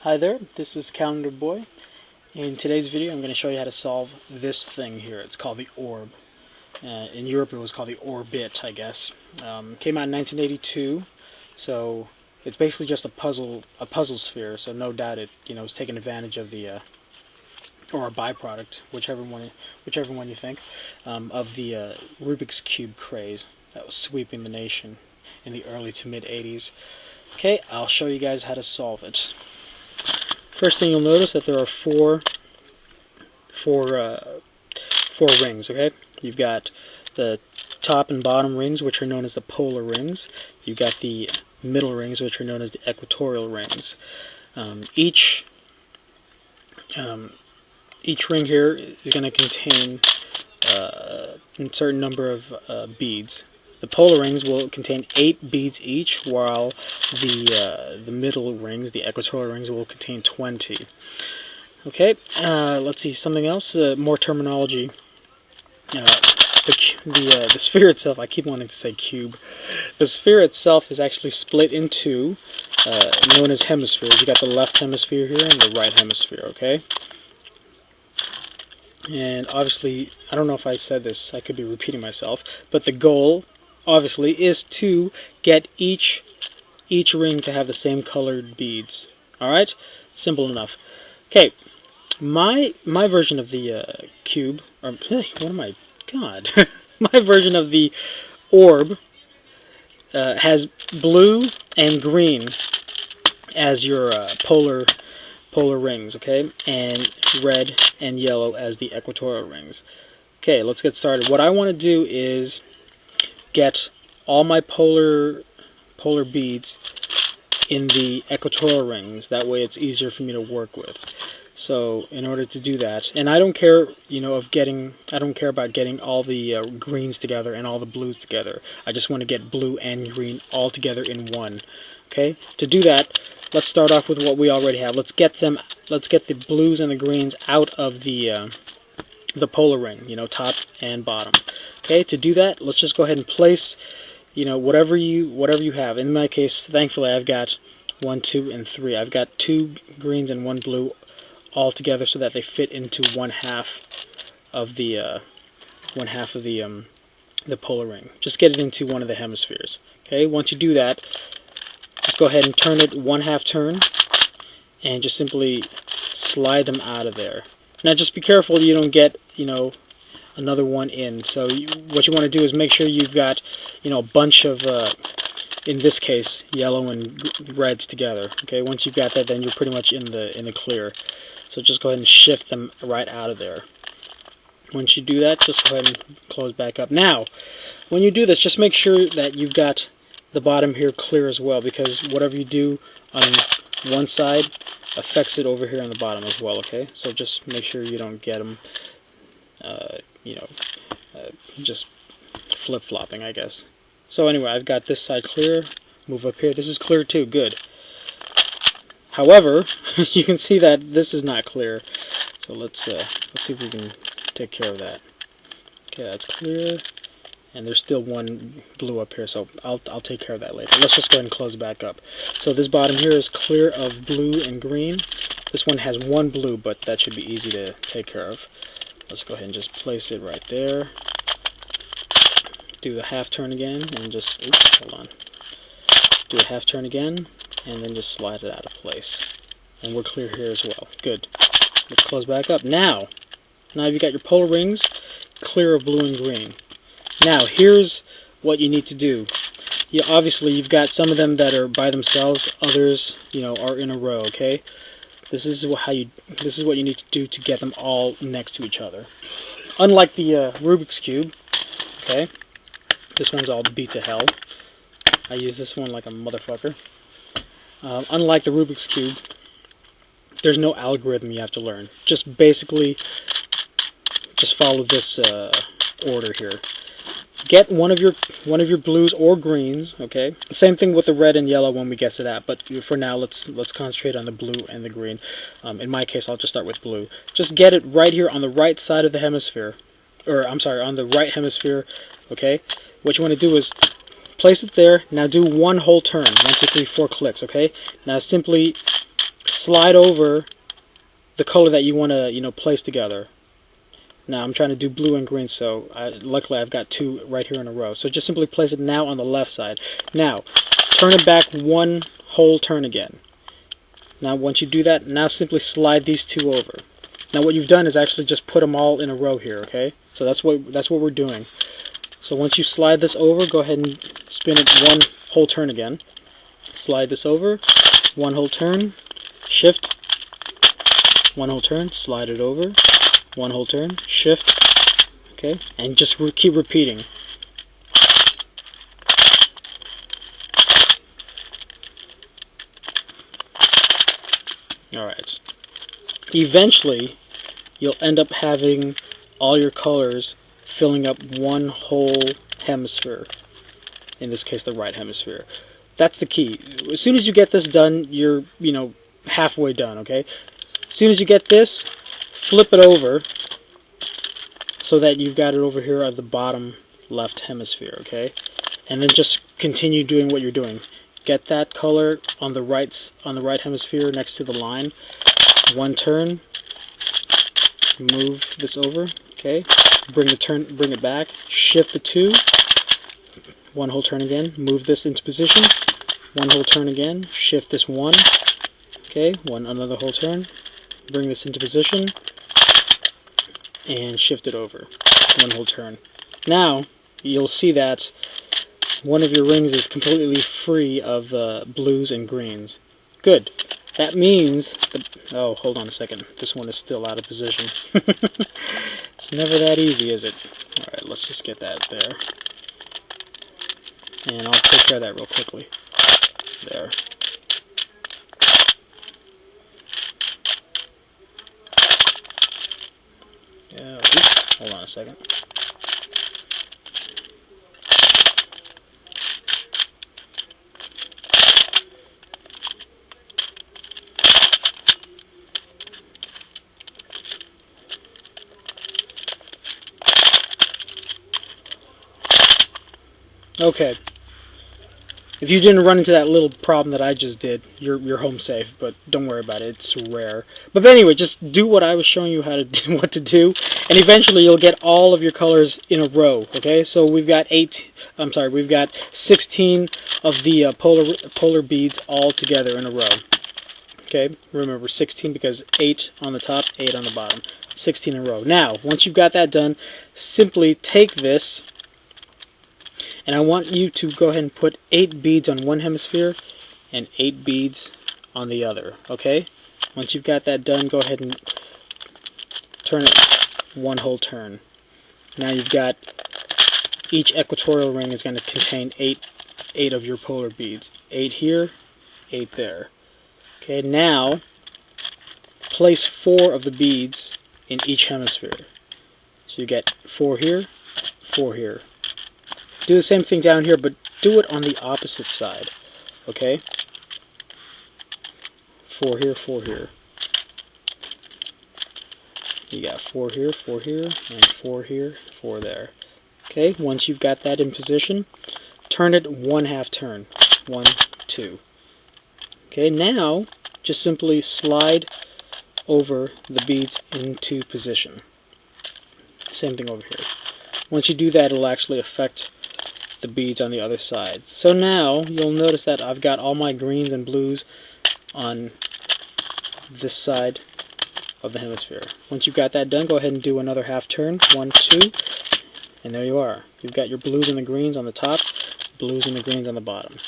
Hi there, this is Calendar Boy. In today's video I'm going to show you how to solve this thing here. It's called the Orb. In Europe it was called the Orb-it, I guess. Came out in 1982, so it's basically just a puzzle sphere, so no doubt it is taking advantage of the or a byproduct, whichever one you think, of the Rubik's Cube craze that was sweeping the nation in the early to mid 80s. Okay, I'll show you guys how to solve it. First thing you'll notice that there are four rings. Okay, you've got the top and bottom rings, which are known as the polar rings. You've got the middle rings, which are known as the equatorial rings. Each ring here is going to contain a certain number of beads. The polar rings will contain 8 beads each, while the middle rings, the equatorial rings, will contain 20. Okay, let's see something else. More terminology. The sphere itself. I keep wanting to say cube. The sphere itself is actually split in two, known as hemispheres. You got the left hemisphere here and the right hemisphere. Okay. And obviously, I don't know if I said this. I could be repeating myself, but the goal, obviously, is to get each ring to have the same colored beads. Alright? Simple enough. Okay, my version of the cube, or what am I, God, my version of the orb has blue and green as your polar rings, okay, and red and yellow as the equatorial rings. Okay, let's get started. What I want to do is get all my polar beads in the equatorial rings. That way it's easier for me to work with. So in order to do that, and I don't care, I don't care about getting all the greens together and all the blues together. I just want to get blue and green all together in one. Okay? To do that, let's start off with what we already have. Let's get the blues and the greens out of the polar ring, top and bottom. Okay, to do that, let's just go ahead and place, whatever you have. In my case, thankfully, I've got 1, 2, and 3. I've got 2 greens and 1 blue all together so that they fit into one half of the polar ring. Just get it into one of the hemispheres. Okay, once you do that, just go ahead and turn it 1/2 turn, and just simply slide them out of there. Now, just be careful you don't get, another one in. So what you want to do is make sure you've got, a bunch of, in this case, yellow and reds together. Okay, once you've got that, then you're pretty much in the clear. So just go ahead and shift them right out of there. Once you do that, just go ahead and close back up. Now, when you do this, just make sure that you've got the bottom here clear as well, because whatever you do on one side affects it over here on the bottom as well. Okay, so just make sure you don't get them, just flip-flopping, I guess. So anyway, I've got this side clear. Move up here. This is clear too. Good. However, you can see that this is not clear. So let's see if we can take care of that. Okay, that's clear. And there's still one blue up here, so I'll take care of that later. Let's just go ahead and close back up. So this bottom here is clear of blue and green. This one has 1 blue, but that should be easy to take care of. Let's go ahead and just place it right there. Do the 1/2 turn again, and just, oops, hold on. Do a 1/2 turn again, and then just slide it out of place. And we're clear here as well. Good. Let's close back up. Now you've got your polar rings clear of blue and green. Now, here's what you need to do. Obviously, you've got some of them that are by themselves. Others, are in a row. Okay. This is what you need to do to get them all next to each other. Unlike the Rubik's Cube, okay, this one's all beat to hell. I use this one like a motherfucker. Unlike the Rubik's Cube, there's no algorithm you have to learn. Just basically, just follow this order here. Get one of your blues or greens. Okay. The same thing with the red and yellow when we get to that. But for now, let's concentrate on the blue and the green. In my case, I'll just start with blue. Just get it right here on the right side of the hemisphere, or I'm sorry, on the right hemisphere. Okay. What you want to do is place it there. Now do one whole turn. 1, 2, 3, 4 clicks. Okay. Now simply slide over the color that you want to, place together. Now I'm trying to do blue and green, so luckily I've got two right here in a row. So just simply place it now on the left side. Now turn it back one whole turn again. Now once you do that, now simply slide these two over. Now what you've done is actually just put them all in a row here, okay? So that's what we're doing. So once you slide this over, go ahead and spin it one whole turn again. Slide this over, one whole turn, shift, one whole turn, slide it over, one whole turn, shift, okay, and just keep repeating. Alright. Eventually, you'll end up having all your colors filling up one whole hemisphere. In this case, the right hemisphere. That's the key. As soon as you get this done, you're, halfway done, okay? As soon as you get this, flip it over so that you've got it over here at the bottom left hemisphere, okay? And then just continue doing what you're doing. Get that color on the right hemisphere next to the line. One turn, move this over, okay? Bring it back, shift the two, one whole turn again, move this into position, one whole turn again, shift this one, okay, another whole turn, bring this into position, and shift it over, one whole turn. Now, you'll see that one of your rings is completely free of blues and greens. Good. That means, oh, hold on a second, this one is still out of position. It's never that easy, is it? Alright, let's just get that there. And I'll take care of that real quickly. There. Oops, hold on a second. Okay. If you didn't run into that little problem that I just did, you're home safe, but don't worry about it. It's rare. But anyway, just do what I was showing you how to do, what to do, and eventually you'll get all of your colors in a row. Okay? So we've got 16 of the polar beads all together in a row. Okay? Remember 16 because 8 on the top, 8 on the bottom. 16 in a row. Now, once you've got that done, simply take this, and I want you to go ahead and put 8 beads on one hemisphere and 8 beads on the other, okay? Once you've got that done, go ahead and turn it one whole turn. Now you've got, each equatorial ring is going to contain 8 of your polar beads. 8 here, 8 there. Okay, now place 4 of the beads in each hemisphere. So you get 4 here, 4 here. Do the same thing down here, but do it on the opposite side, okay? 4 here, 4 here. You got 4 here, and 4 here, 4 there. Okay, once you've got that in position, turn it 1/2 turn. 1, 2. Okay, now just simply slide over the beads into position. Same thing over here. Once you do that, it'll actually affect the beads on the other side. So now you'll notice that I've got all my greens and blues on this side of the hemisphere. Once you've got that done, go ahead and do another 1/2 turn. 1, 2, and there you are. You've got your blues and the greens on the top, blues and the greens on the bottom.